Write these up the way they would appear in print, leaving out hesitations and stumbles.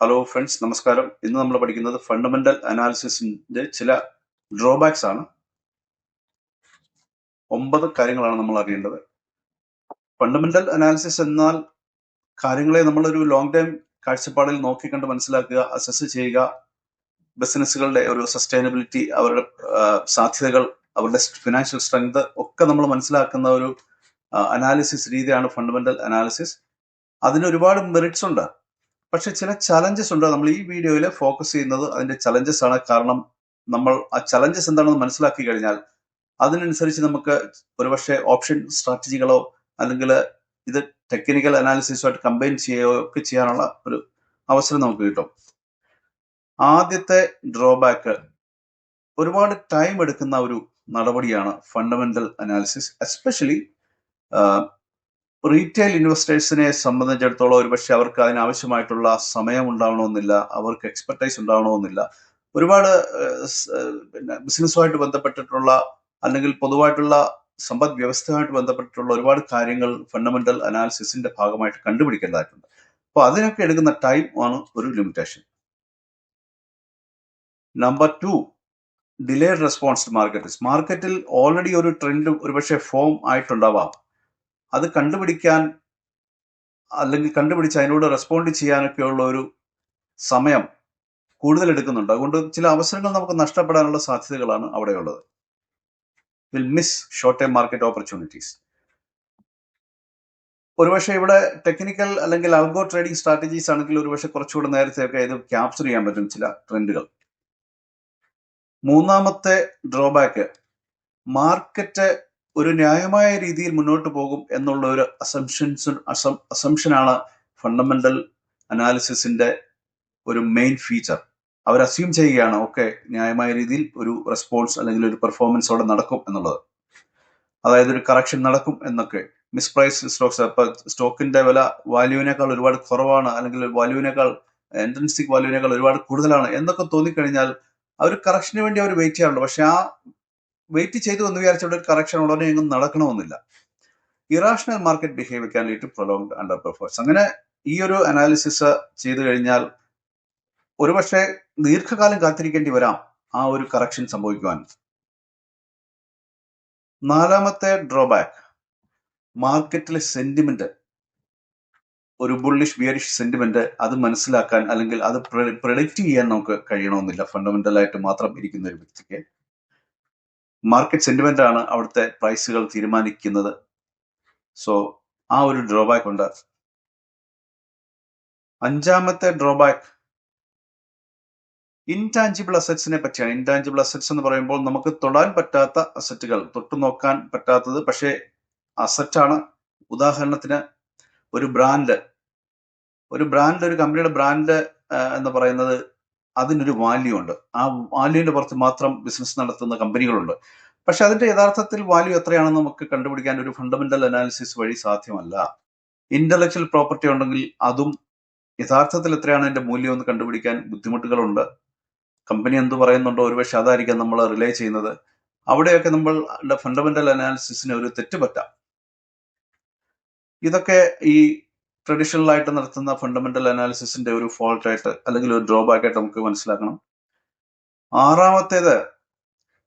Hello friends, നമസ്കാരം. ഇന്ന് നമ്മൾ പഠിക്കുന്നത് ഫണ്ടമെന്റൽ അനാലിസിസിന്റെ ചില ഡ്രോബാക്സ് ആണ്. 9 കാര്യങ്ങളാണ് നമ്മൾ അറിയേണ്ടത്. ഫണ്ടമെന്റൽ അനാലിസിസ് എന്നാൽ കാര്യങ്ങളെ നമ്മളൊരു ലോങ് ടൈം കാഴ്ചപ്പാടിൽ നോക്കിക്കണ്ട് മനസ്സിലാക്കുക, അസസ് ചെയ്യുക, ബിസിനസ്സുകളുടെ ഒരു സസ്റ്റൈനബിലിറ്റി, അവരുടെ സാധ്യതകൾ, അവരുടെ ഫിനാൻഷ്യൽ സ്ട്രെങ്ത് ഒക്കെ നമ്മൾ മനസ്സിലാക്കുന്ന ഒരു അനാലിസിസ് രീതിയാണ് ഫണ്ടമെന്റൽ അനാലിസിസ്. അതിന് ഒരുപാട് മെറിറ്റ്സ് ഉണ്ട്, പക്ഷെ ചില ചലഞ്ചസ് ഉണ്ട്. നമ്മൾ ഈ വീഡിയോയിൽ ഫോക്കസ് ചെയ്യുന്നത് അതിന്റെ ചലഞ്ചസ് ആണ്. കാരണം നമ്മൾ ആ ചലഞ്ചസ് എന്താണെന്ന് മനസ്സിലാക്കി കഴിഞ്ഞാൽ അതിനനുസരിച്ച് നമുക്ക് ഒരുപക്ഷെ ഓപ്ഷൻ സ്ട്രാറ്റജികളോ അല്ലെങ്കിൽ ഇത് ടെക്നിക്കൽ അനാലിസിസുമായിട്ട് കമ്പൈൻ ചെയ്യുകയോ ഒക്കെ ചെയ്യാനുള്ള ഒരു അവസരം നമുക്ക് കിട്ടും. ആദ്യത്തെ ഡ്രോബാക്ക്, ഒരുപാട് ടൈം എടുക്കുന്ന ഒരു നടപടിയാണ് ഫണ്ടമെന്റൽ അനാലിസിസ്. എസ്പെഷ്യലി റീറ്റെയിൽ ഇൻവെസ്റ്റേഴ്സിനെ സംബന്ധിച്ചിടത്തോളം ഒരുപക്ഷെ അവർക്ക് അതിനാവശ്യമായിട്ടുള്ള സമയം ഉണ്ടാവണമെന്നില്ല, അവർക്ക് എക്സ്പെർട്ടൈസ് ഉണ്ടാവണമെന്നില്ല. ഒരുപാട് പിന്നെ ബിസിനസ്സുമായിട്ട് ബന്ധപ്പെട്ടിട്ടുള്ള അല്ലെങ്കിൽ പൊതുവായിട്ടുള്ള സമ്പദ് വ്യവസ്ഥയുമായിട്ട് ബന്ധപ്പെട്ടിട്ടുള്ള ഒരുപാട് കാര്യങ്ങൾ ഫണ്ടമെന്റൽ അനാലിസിസിന്റെ ഭാഗമായിട്ട് കണ്ടുപിടിക്കേണ്ടതായിട്ടുണ്ട്. അപ്പോൾ അതിനൊക്കെ എടുക്കുന്ന ടൈം ആണ് ഒരു ലിമിറ്റേഷൻ. നമ്പർ 2, ഡിലേഡ് റെസ്പോൺസ് മാർക്കറ്റിൽ ഓൾറെഡി ഒരു ട്രെൻഡ് ഒരുപക്ഷെ ഫോം ആയിട്ടുണ്ടാവാം. അത് കണ്ടുപിടിക്കാൻ അല്ലെങ്കിൽ കണ്ടുപിടിച്ച് അതിനോട് റെസ്പോണ്ട് ചെയ്യാനൊക്കെയുള്ള ഒരു സമയം കൂടുതൽ എടുക്കുന്നുണ്ട്. അതുകൊണ്ട് ചില അവസരങ്ങൾ നമുക്ക് നഷ്ടപ്പെടാനുള്ള സാധ്യതകളാണ് അവിടെയുള്ളത്. Will miss short time market opportunities. ഒരുപക്ഷെ ഇവിടെ ടെക്നിക്കൽ അല്ലെങ്കിൽ ആൽഗോ ട്രേഡിംഗ് സ്ട്രാറ്റജീസ് ആണെങ്കിൽ ഒരുപക്ഷെ കുറച്ചുകൂടെ നേരത്തെയൊക്കെ ഇത് ക്യാപ്ചർ ചെയ്യാൻ പറ്റും ചില ട്രെൻഡുകൾ. മൂന്നാമത്തെ ഡ്രോബാക്ക്, മാർക്കറ്റ് ഒരു ന്യായമായ രീതിയിൽ മുന്നോട്ട് പോകും എന്നുള്ള ഒരു അസംഷനാണ് ഫണ്ടമെന്റൽ അനാലിസിസിന്റെ ഒരു മെയിൻ ഫീച്ചർ. അവർ അസ്യൂം ചെയ്യുകയാണ് ഓക്കെ ന്യായമായ രീതിയിൽ ഒരു റെസ്പോൺസ് അല്ലെങ്കിൽ ഒരു പെർഫോമൻസോടെ നടക്കും എന്നുള്ളത്, അതായത് ഒരു കറക്ഷൻ നടക്കും എന്നൊക്കെ. മിസ്പ്രൈസ് സ്റ്റോക്സ്, സ്റ്റോക്കിന്റെ വില വാല്യൂവിനേക്കാൾ ഒരുപാട് കുറവാണ് അല്ലെങ്കിൽ വാല്യൂവിനേക്കാൾ ഇൻട്രിൻസിക് വാല്യൂവിനേക്കാൾ ഒരുപാട് കൂടുതലാണ് എന്നൊക്കെ തോന്നിക്കഴിഞ്ഞാൽ ആ ഒരു കറക്ഷന് വേണ്ടി അവർ വെയിറ്റ് ചെയ്യാറുണ്ട്. പക്ഷെ ആ വെയിറ്റ് ചെയ്തു എന്ന് വിചാരിച്ച ഒരു കറക്ഷൻ ഉടനെ എങ്ങും നടക്കണമെന്നില്ല. Irrational market behaviour can lead to prolonged underperformance. അങ്ങനെ ഈ ഒരു അനാലിസിസ് ചെയ്തു കഴിഞ്ഞാൽ ഒരുപക്ഷെ ദീർഘകാലം കാത്തിരിക്കേണ്ടി വരാം ആ ഒരു കറക്ഷൻ സംഭവിക്കുവാൻ. നാലാമത്തെ ഡ്രോബാക്ക്, മാർക്കറ്റിലെ സെന്റിമെന്റ്, ഒരു ബുള്ളിഷ് ബിയറിഷ് സെന്റിമെന്റ്, അത് മനസ്സിലാക്കാൻ അല്ലെങ്കിൽ അത് പ്രെഡിക്റ്റ് ചെയ്യാൻ നമുക്ക് കഴിയണമെന്നില്ല. ഫണ്ടമെന്റൽ ആയിട്ട് മാത്രം ഇരിക്കുന്ന ഒരു വ്യക്തിക്ക് മാർക്കറ്റ് സെന്റിമെന്റ് ആണ് അവിടുത്തെ പ്രൈസുകൾ തീരുമാനിക്കുന്നത്. സോ ആ ഒരു ഡ്രോബാക്ക് ഉണ്ട്. അഞ്ചാമത്തെ ഡ്രോബാക്ക് ഇൻടാഞ്ചിബിൾ അസറ്റ്സിനെ പറ്റിയാണ്. ഇൻടാഞ്ചിബിൾ അസറ്റ്സ് എന്ന് പറയുമ്പോൾ നമുക്ക് തൊടാൻ പറ്റാത്ത അസറ്റുകൾ, തൊട്ടു നോക്കാൻ പറ്റാത്തത് പക്ഷേ അസറ്റാണ്. ഉദാഹരണത്തിന് ഒരു ബ്രാൻഡ്, ഒരു കമ്പനിയുടെ ബ്രാൻഡ് എന്ന് പറയുന്നത് അതിനൊരു വാല്യൂ ഉണ്ട്. ആ വാല്യൂവിന്റെ പുറത്ത് മാത്രം ബിസിനസ് നടത്തുന്ന കമ്പനികളുണ്ട്. പക്ഷെ അതിന്റെ യഥാർത്ഥത്തിൽ വാല്യൂ എത്രയാണെന്ന് നമുക്ക് കണ്ടുപിടിക്കാൻ ഒരു ഫണ്ടമെന്റൽ അനാലിസിസ് വഴി സാധ്യമല്ല. ഇന്റലക്ച്വൽ പ്രോപ്പർട്ടി ഉണ്ടെങ്കിൽ അതും യഥാർത്ഥത്തിൽ എത്രയാണ് അതിന്റെ മൂല്യം എന്ന് കണ്ടുപിടിക്കാൻ ബുദ്ധിമുട്ടുകളുണ്ട്. കമ്പനി എന്ത് പറയുന്നുണ്ടോ ഒരുപക്ഷെ അതായിരിക്കാം നമ്മൾ റിലേ ചെയ്യുന്നത്. അവിടെയൊക്കെ നമ്മൾ ഫണ്ടമെന്റൽ അനാലിസിസിന് ഒരു തെറ്റ് പറ്റാം. ഇതൊക്കെ ഈ ട്രഡീഷണൽ ആയിട്ട് നടത്തുന്ന ഫണ്ടമെന്റൽ അനാലിസിസിന്റെ ഒരു ഫോൾട്ട് ആയിട്ട് അല്ലെങ്കിൽ ഒരു ഡ്രോബാക്ക് ആയിട്ട് നമുക്ക് മനസ്സിലാക്കണം. ആറാമത്തേത്,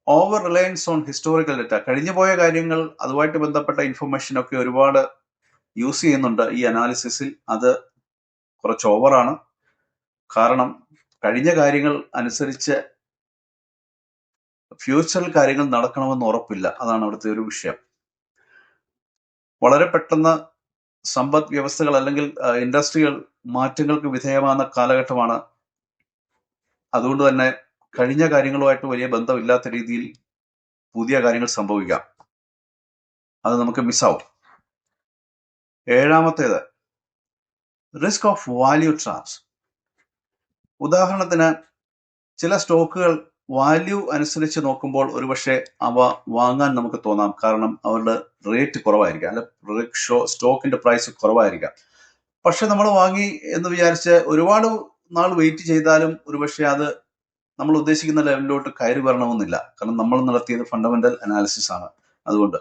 overreliance on historical data. കഴിഞ്ഞു പോയ കാര്യങ്ങൾ, അതുമായിട്ട് ബന്ധപ്പെട്ട ഇൻഫർമേഷൻ ഒക്കെ ഒരുപാട് യൂസ് ചെയ്യുന്നുണ്ട് ഈ അനാലിസിസിൽ. അത് കുറച്ച് ഓവറാണ്. കാരണം കഴിഞ്ഞ കാര്യങ്ങൾ അനുസരിച്ച് ഫ്യൂച്ചറിൽ കാര്യങ്ങൾ നടക്കണമെന്ന് ഉറപ്പില്ല. അതാണ് അവിടുത്തെ ഒരു വിഷയം. വളരെ പെട്ടെന്ന് സമ്പദ് വ്യവസ്ഥകൾ അല്ലെങ്കിൽ ഇൻഡസ്ട്രികൾ മാറ്റങ്ങൾക്ക് വിധേയമാകുന്ന കാലഘട്ടമാണ്. അതുകൊണ്ട് തന്നെ കഴിഞ്ഞ കാര്യങ്ങളുമായിട്ട് വലിയ ബന്ധമില്ലാത്ത രീതിയിൽ പുതിയ കാര്യങ്ങൾ സംഭവിക്കാം. അത് നമുക്ക് മിസ്സാവും. ഏഴാമത്തേത്, റിസ്ക് ഓഫ് വാല്യൂ ട്രാപ്സ്. ഉദാഹരണത്തിന് ചില സ്റ്റോക്കുകൾ വാല്യൂ അനുസരിച്ച് നോക്കുമ്പോൾ ഒരുപക്ഷെ അവ വാങ്ങാൻ നമുക്ക് തോന്നാം. കാരണം അവരുടെ റേറ്റ് കുറവായിരിക്കാം, അല്ലെ സ്റ്റോക്കിന്റെ പ്രൈസ് കുറവായിരിക്കാം. പക്ഷെ നമ്മൾ വാങ്ങി എന്ന് വിചാരിച്ച് ഒരുപാട് നാൾ വെയിറ്റ് ചെയ്താലും ഒരുപക്ഷെ അത് നമ്മൾ ഉദ്ദേശിക്കുന്ന ലെവലിലോട്ട് കയറി വരണമെന്നില്ല. കാരണം നമ്മൾ നടത്തിയത് ഫണ്ടമെന്റൽ അനാലിസിസ് ആണ്. അതുകൊണ്ട്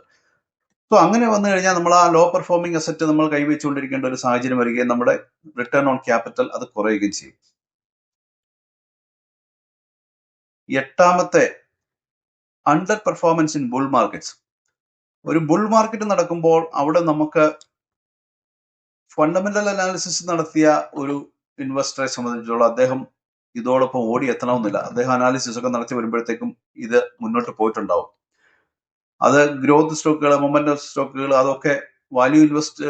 അങ്ങനെ വന്നു കഴിഞ്ഞാൽ നമ്മൾ ആ ലോ പെർഫോമിംഗ് അസറ്റ് നമ്മൾ കൈവച്ചുകൊണ്ടിരിക്കേണ്ട ഒരു സാഹചര്യം വരികയും നമ്മുടെ റിട്ടേൺ ഓൺ ക്യാപിറ്റൽ അത് കുറയുകയും ചെയ്യും. എട്ടാമത്തെ, under performance in bull markets. ഒരു ബുൾ മാർക്കറ്റ് നടക്കുമ്പോൾ അവിടെ നമുക്ക് ഫണ്ടമെന്റൽ അനാലിസിസ് നടത്തിയ ഒരു ഇൻവെസ്റ്ററെ സംബന്ധിച്ചിടത്തോളം അദ്ദേഹം ഇതോടൊപ്പം ഓടി എത്തണമെന്നില്ല. അദ്ദേഹം അനാലിസിസ് ഒക്കെ നടത്തി വരുമ്പോഴത്തേക്കും ഇത് മുന്നോട്ട് പോയിട്ടുണ്ടാവും. അത് ഗ്രോത്ത് സ്റ്റോക്കുകൾ, മൊമെന്റം സ്റ്റോക്കുകൾ, അതൊക്കെ വാല്യൂ ഇൻവെസ്റ്റ്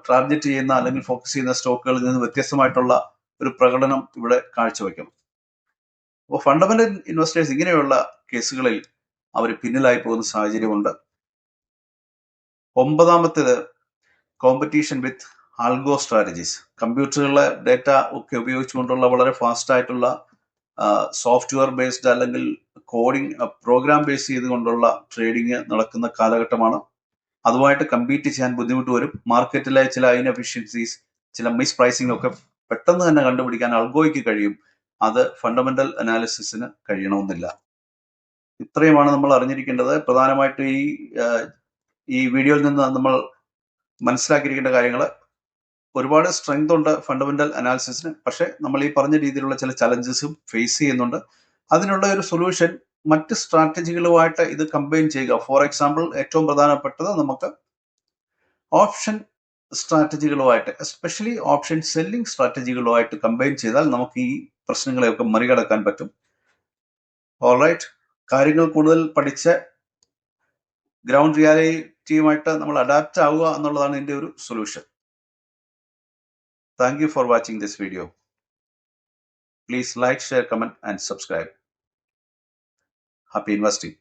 ടാർഗറ്റ് ചെയ്യുന്ന അല്ലെങ്കിൽ ഫോക്കസ് ചെയ്യുന്ന സ്റ്റോക്കുകളിൽ നിന്ന് വ്യത്യസ്തമായിട്ടുള്ള ഒരു പ്രകടനം ഇവിടെ കാഴ്ചവെക്കണം. അപ്പോൾ ഫണ്ടമെന്റൽ ഇൻവെസ്റ്റേഴ്സ് ഇങ്ങനെയുള്ള കേസുകളിൽ അവർ പിന്നിലായി പോകുന്ന സാഹചര്യമുണ്ട്. ഒമ്പതാമത്തേത്, കോമ്പറ്റീഷൻ വിത്ത് ആൽഗോ സ്ട്രാറ്റജീസ്. കമ്പ്യൂട്ടറുകളിലെ ഡേറ്റ ഒക്കെ ഉപയോഗിച്ചുകൊണ്ടുള്ള വളരെ ഫാസ്റ്റ് ആയിട്ടുള്ള സോഫ്റ്റ്വെയർ ബേസ്ഡ് അല്ലെങ്കിൽ കോഡിംഗ് പ്രോഗ്രാം ബേസ് ചെയ്തുകൊണ്ടുള്ള ട്രേഡിങ് നടക്കുന്ന കാലഘട്ടമാണ്. അതുമായിട്ട് കമ്പീറ്റ് ചെയ്യാൻ ബുദ്ധിമുട്ട് വരും. മാർക്കറ്റിലെ ചില ഇൻഎഫിഷ്യൻസീസ്, ചില മിസ് പ്രൈസിംഗ് ഒക്കെ പെട്ടെന്ന് തന്നെ കണ്ടുപിടിക്കാൻ അൽഗോയ്ക്ക് കഴിയും. അത് ഫണ്ടമെന്റൽ അനാലിസിസിന് കഴിയണമെന്നില്ല. ഇത്രയുമാണ് നമ്മൾ അറിഞ്ഞിരിക്കേണ്ടത്. പ്രധാനമായിട്ട് ഈ വീഡിയോയിൽ നിന്ന് നമ്മൾ മനസ്സിലാക്കിയിരിക്കേണ്ട കാര്യങ്ങൾ. ഒരുപാട് സ്ട്രെങ്ത് ഉണ്ട് ഫണ്ടമെന്റൽ അനാലിസിസിന്, പക്ഷെ നമ്മൾ ഈ പറഞ്ഞ രീതിയിലുള്ള ചില ചലഞ്ചസും ഫേസ് ചെയ്യുന്നുണ്ട്. അതിനുള്ള ഒരു സൊല്യൂഷൻ മറ്റ് സ്ട്രാറ്റജികളുമായിട്ട് ഇത് കമ്പൈൻ ചെയ്യുക. ഫോർ എക്സാമ്പിൾ, ഏറ്റവും പ്രധാനപ്പെട്ടത് നമുക്ക് ഓപ്ഷൻ സ്ട്രാറ്റജികളുമായിട്ട്, എസ്പെഷ്യലി ഓപ്ഷൻ സെല്ലിംഗ് സ്ട്രാറ്റജികളുമായിട്ട് കമ്പൈൻ ചെയ്താൽ നമുക്ക് ഈ പ്രശ്നങ്ങളെയൊക്കെ മറികടക്കാൻ പറ്റും. ഓൾറൈറ്റ്, കാര്യങ്ങൾ കൂടുതൽ പഠിച്ച് ഗ്രൗണ്ട് റിയാലിറ്റിയുമായിട്ട് നമ്മൾ അഡാപ്റ്റ് ആവുക എന്നുള്ളതാണ് ഇതിന്റെ ഒരു solution. Thank you for watching this video. Please like, share, comment and subscribe. Happy investing.